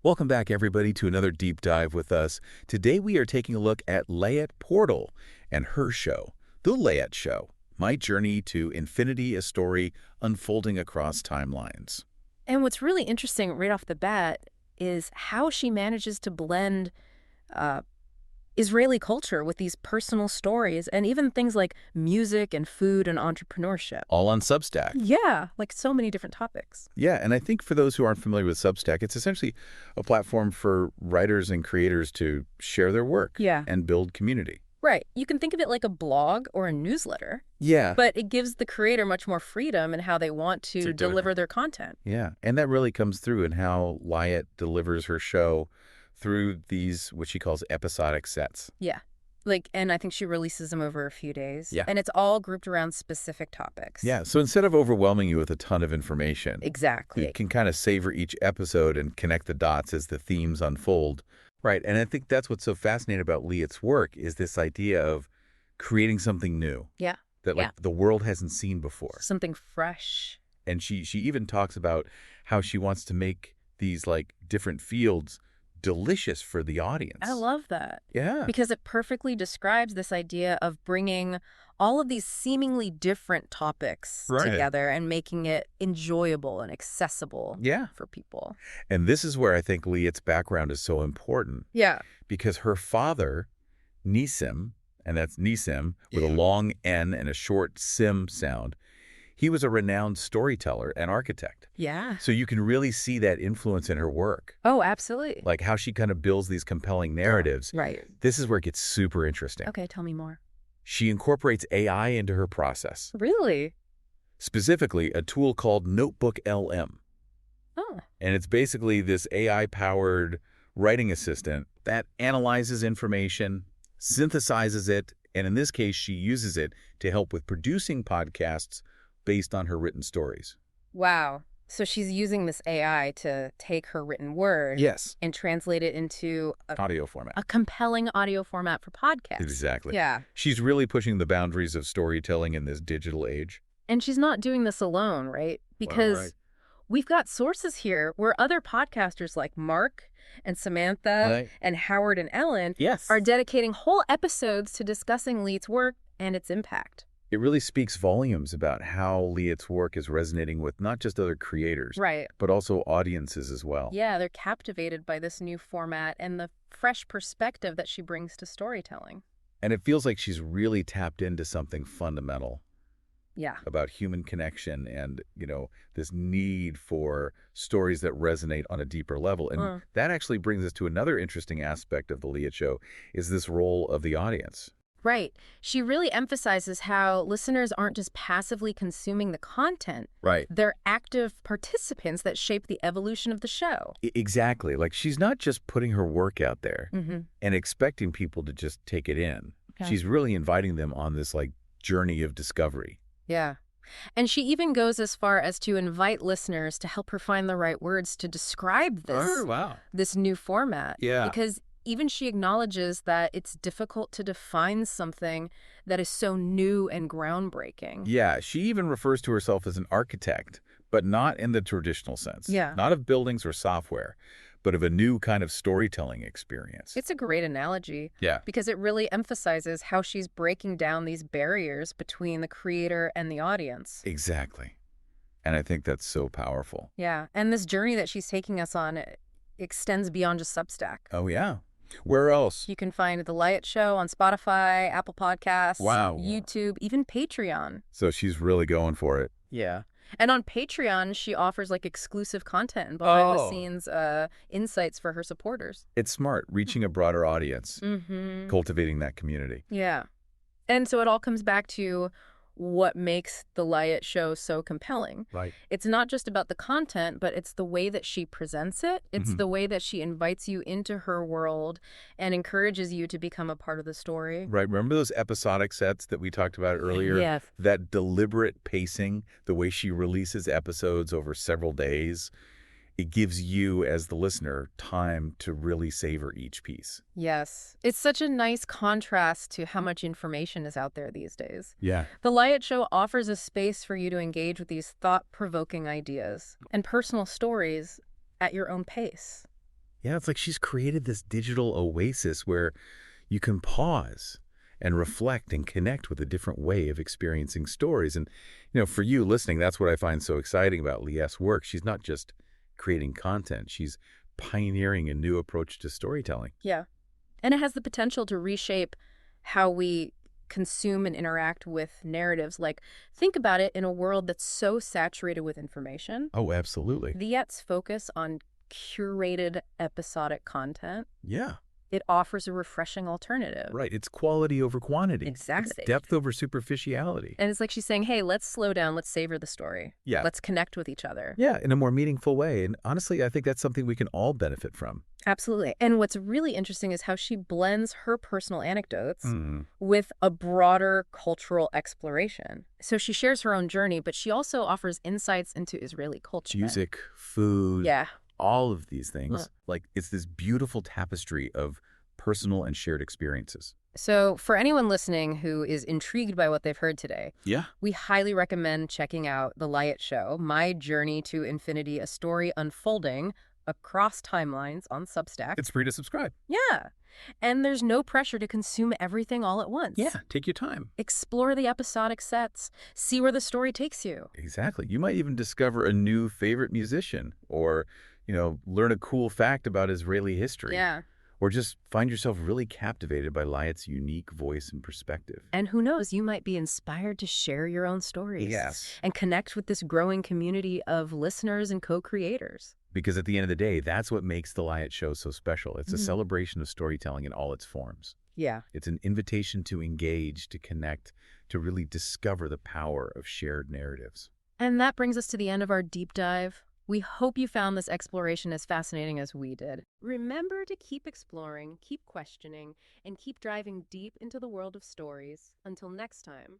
Welcome back, everybody, to another deep dive with us. Today we are taking a look at Liat Portal and her show, The Liat Show, My Journey to Infinity, a story unfolding across timelines. And what's really interesting right off the bat is how she manages to blend uh, Israeli culture with these personal stories and even things like music and food and entrepreneurship. All on Substack. Yeah, like so many different topics. Yeah, and I think for those who aren't familiar with Substack, it's essentially a platform for writers and creators to share their work and build community. Right. You can think of it like a blog or a newsletter. Yeah. But it gives the creator much more freedom in how they want to deliver their content. Yeah, and that really comes through in how Liat delivers her show through these, what she calls episodic sets. Yeah. And I think she releases them over a few days. Yeah. And it's all grouped around specific topics. Yeah, so instead of overwhelming you with a ton of information, Exactly. you can kind of savor each episode and connect the dots as the themes unfold. Right, and I think that's what's so fascinating about Liat's work is this idea of creating something new. Yeah. That the world hasn't seen before. Something fresh. And she even talks about how she wants to make these different fields delicious for the audience. I love that. Yeah. Because it perfectly describes this idea of bringing all of these seemingly different topics together and making it enjoyable and accessible for people. And this is where I think Liat's background is so important. Yeah. Because her father, Nisim, and that's Nisim with a long N and a short Sim sound, he was a renowned storyteller and architect. Yeah. So you can really see that influence in her work. Oh, absolutely. Like how she kind of builds these compelling narratives. Right. This is where it gets super interesting. Okay, tell me more. She incorporates AI into her process. Really? Specifically, a tool called Notebook LM. Oh. And it's basically this AI-powered writing assistant that analyzes information, synthesizes it, and in this case, she uses it to help with producing podcasts based on her written stories. Wow. So she's using this AI to take her written word and translate it into Audio format. a compelling audio format for podcasts. Exactly. Yeah. She's really pushing the boundaries of storytelling in this digital age. And she's not doing this alone, right? Because we've got sources here where other podcasters like Mark and Samantha and Howard and Ellen are dedicating whole episodes to discussing Liat's work and its impact. It really speaks volumes about how Liat's work is resonating with not just other creators, but also audiences as well. Yeah, they're captivated by this new format and the fresh perspective that she brings to storytelling. And it feels like she's really tapped into something fundamental. Yeah. About human connection and, this need for stories that resonate on a deeper level. And that actually brings us to another interesting aspect of the Liat Show, is this role of the audience. Right. She really emphasizes how listeners aren't just passively consuming the content. Right. They're active participants that shape the evolution of the show. Exactly. Like she's not just putting her work out there and expecting people to just take it in. Okay. She's really inviting them on this journey of discovery. Yeah. And she even goes as far as to invite listeners to help her find the right words to describe this new format. Yeah. Because even she acknowledges that it's difficult to define something that is so new and groundbreaking. Yeah, she even refers to herself as an architect, but not in the traditional sense. Yeah. Not of buildings or software, but of a new kind of storytelling experience. It's a great analogy. Yeah. Because it really emphasizes how she's breaking down these barriers between the creator and the audience. Exactly. And I think that's so powerful. Yeah. And this journey that she's taking us on extends beyond just Substack. Oh, yeah. Where else? You can find The Liat Show on Spotify, Apple Podcasts, Wow. YouTube, even Patreon. So she's really going for it. Yeah. And on Patreon, she offers exclusive content and behind-the-scenes insights for her supporters. It's smart, reaching a broader audience, cultivating that community. Yeah. And so it all comes back to what makes The Liat Show so compelling. Right. It's not just about the content, but it's the way that she presents it. It's the way that she invites you into her world and encourages you to become a part of the story. Right. Remember those episodic sets that we talked about earlier? Yes. That deliberate pacing, the way she releases episodes over several days. It gives you, as the listener, time to really savor each piece. Yes. It's such a nice contrast to how much information is out there these days. Yeah. The Liat Show offers a space for you to engage with these thought-provoking ideas and personal stories at your own pace. Yeah, it's like she's created this digital oasis where you can pause and reflect and connect with a different way of experiencing stories. And, for you listening, that's what I find so exciting about Liat's work. She's not just creating content. She's pioneering a new approach to storytelling. Yeah. And it has the potential to reshape how we consume and interact with narratives. Like, think about it in a world that's so saturated with information. Oh, absolutely. Liat's focus on curated episodic content. Yeah. It offers a refreshing alternative. Right. It's quality over quantity. Exactly. It's depth over superficiality. And it's like she's saying, hey, let's slow down. Let's savor the story. Yeah. Let's connect with each other. Yeah, in a more meaningful way. And honestly, I think that's something we can all benefit from. Absolutely. And what's really interesting is how she blends her personal anecdotes with a broader cultural exploration. So she shares her own journey, but she also offers insights into Israeli culture. Music, food. Yeah. All of these things, like it's this beautiful tapestry of personal and shared experiences. So for anyone listening who is intrigued by what they've heard today, we highly recommend checking out The Liat Show, My Journey to Infinity, a story unfolding across timelines on Substack. It's free to subscribe. Yeah. And there's no pressure to consume everything all at once. Yeah, take your time. Explore the episodic sets. See where the story takes you. Exactly. You might even discover a new favorite musician or learn a cool fact about Israeli history. Yeah. Or just find yourself really captivated by Liat's unique voice and perspective. And who knows, you might be inspired to share your own stories. Yes. And connect with this growing community of listeners and co-creators. Because at the end of the day, that's what makes The Liat Show so special. It's a celebration of storytelling in all its forms. Yeah. It's an invitation to engage, to connect, to really discover the power of shared narratives. And that brings us to the end of our deep dive. We hope you found this exploration as fascinating as we did. Remember to keep exploring, keep questioning, and keep driving deep into the world of stories. Until next time.